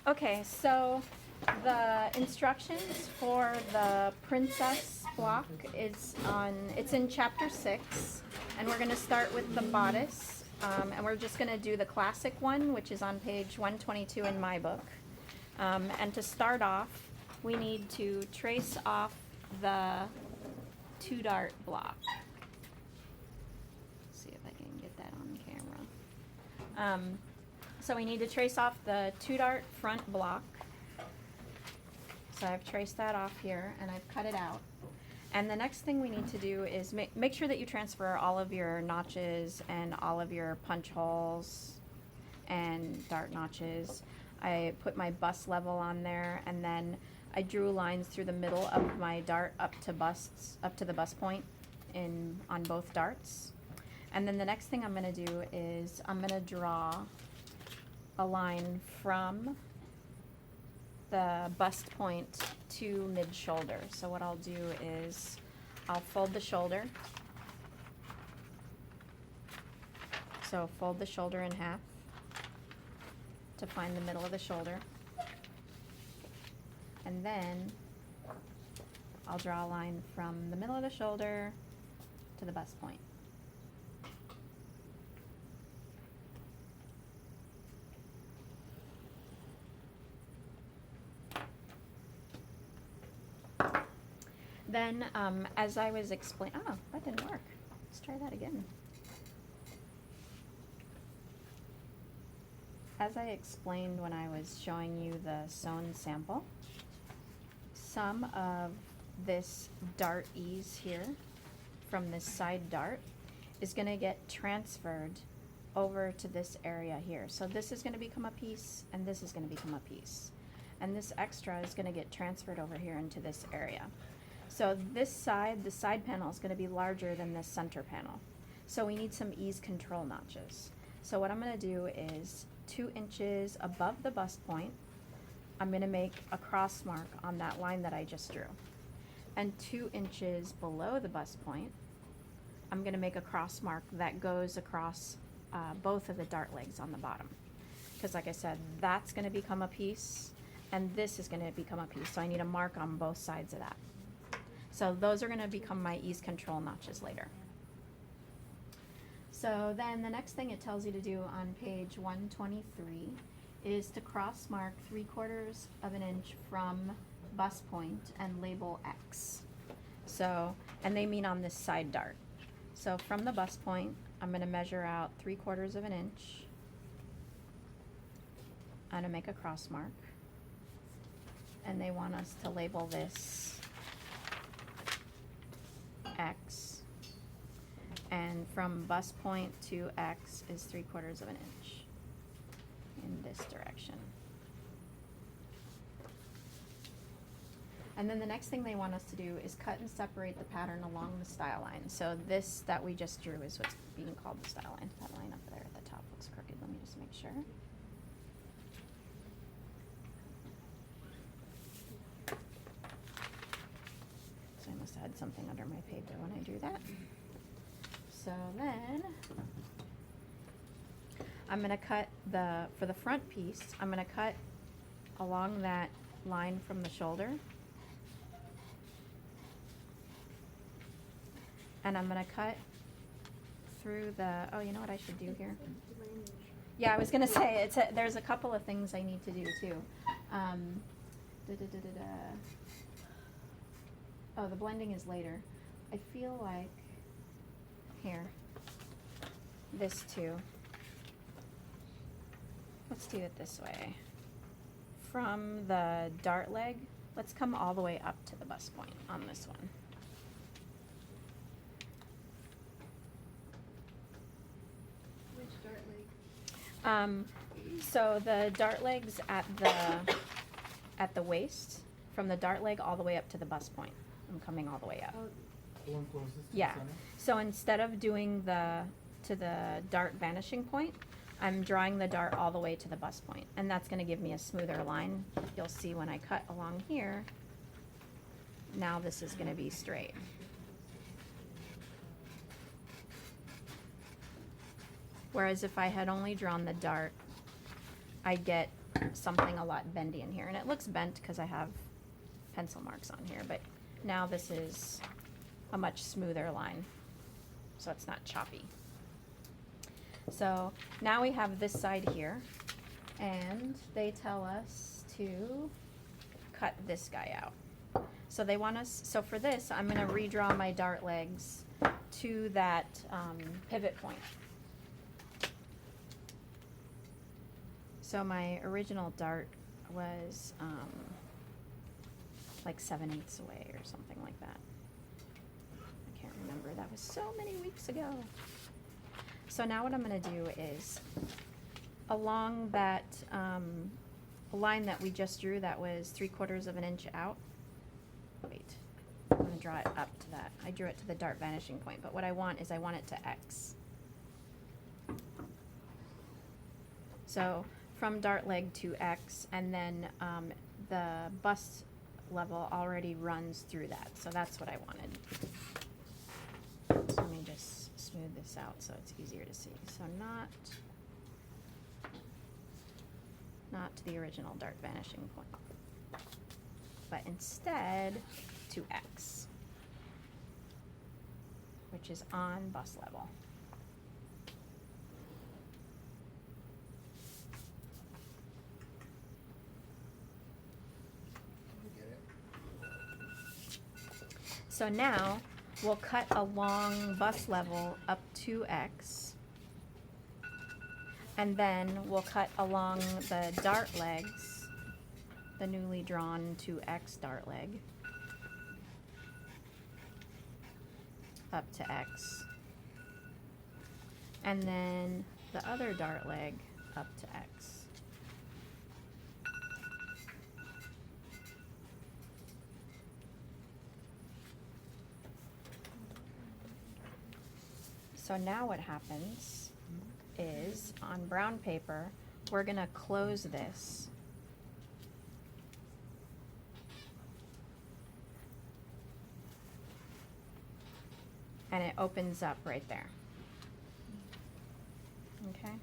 Okay, so the instructions for the princess block it's in chapter 6, and we're gonna start with the bodice, and we're just gonna do the classic one, which is on page 122 in my book. And to start off, we need to trace off the 2-dart block. See if I can get that on camera. So we need to trace off the 2-dart front block. So I've traced that off here and I've cut it out. And the next thing we need to do is make sure that you transfer all of your notches and all of your punch holes and dart notches. I put my bust level on there, and then I drew lines through the middle of my dart up to the bust point on both darts. And then the next thing I'm going to do is I'm going to draw a line from the bust point to mid shoulder. So what I'll do is I'll fold the shoulder. So fold the shoulder in half to find the middle of the shoulder. And then I'll draw a line from the middle of the shoulder to the bust point. Then, as I was explaining, oh, that didn't work. Let's try that again. As I explained when I was showing you the sewn sample, some of this dart ease here from this side dart is going to get transferred over to this area here. So this is going to become a piece, and this is going to become a piece. And this extra is going to get transferred over here into this area. So this side, the side panel, is going to be larger than this center panel. So we need some ease control notches. So what I'm going to do is 2 inches above the bust point, I'm going to make a cross mark on that line that I just drew. And 2 inches below the bust point, I'm going to make a cross mark that goes across both of the dart legs on the bottom. Because like I said, that's going to become a piece, and this is going to become a piece. So I need a mark on both sides of that. So those are going to become my ease control notches later. So then the next thing it tells you to do on page 123 is to cross mark 3/4 of an inch from bust point and label X. So, and they mean on this side dart. So from the bust point, I'm going to measure out 3/4 of an inch. I'm going to make a cross mark. And they want us to label this X, and from bust point to X is 3/4 of an inch in this direction. And then the next thing they want us to do is cut and separate the pattern along the style line. So this that we just drew is what's being called the style line. That line up there at the top looks crooked. Let me just make sure. So I must have had something under my paper when I drew that. So then I'm going to cut for the front piece, I'm going to cut along that line from the shoulder. And I'm going to cut through the, oh, you know what I should do here? Yeah, I was going to say, there's a couple of things I need to do too. Oh, the blending is later. I feel like, here, this too. Let's do it this way. From the dart leg, let's come all the way up to the bust point on this one. Which dart leg? So the dart leg's at the waist, from the dart leg all the way up to the bust point. I'm coming all the way up. Oh, The one closest to Yeah. the center? So instead of doing to the dart vanishing point, I'm drawing the dart all the way to the bust point, and that's going to give me a smoother line. You'll see when I cut along here, now this is going to be straight. Whereas if I had only drawn the dart, I'd get something a lot bendy in here. And it looks bent because I have pencil marks on here, but now this is a much smoother line, so it's not choppy. So now we have this side here, and they tell us to cut this guy out. So they want us, so for this, I'm gonna redraw my dart legs to that pivot point. So my original dart was like 7/8 away or something like that. I can't remember, that was so many weeks ago. So now what I'm gonna do is, along that line that we just drew that was 3/4 of an inch out, wait, I'm gonna draw it up to that. I drew it to the dart vanishing point, but what I want is I want it to X. So from dart leg to X, and then the bust level already runs through that, so that's what I wanted. So let me just smooth this out so it's easier to see. So not to the original dart vanishing point, but instead to X, which is on bust level. So now we'll cut along bust level up to X, and then we'll cut along the dart legs, the newly drawn to X dart leg, up to X, and then the other dart leg up to X. So now what happens is, on brown paper, we're gonna close this. And it opens up right there. Okay?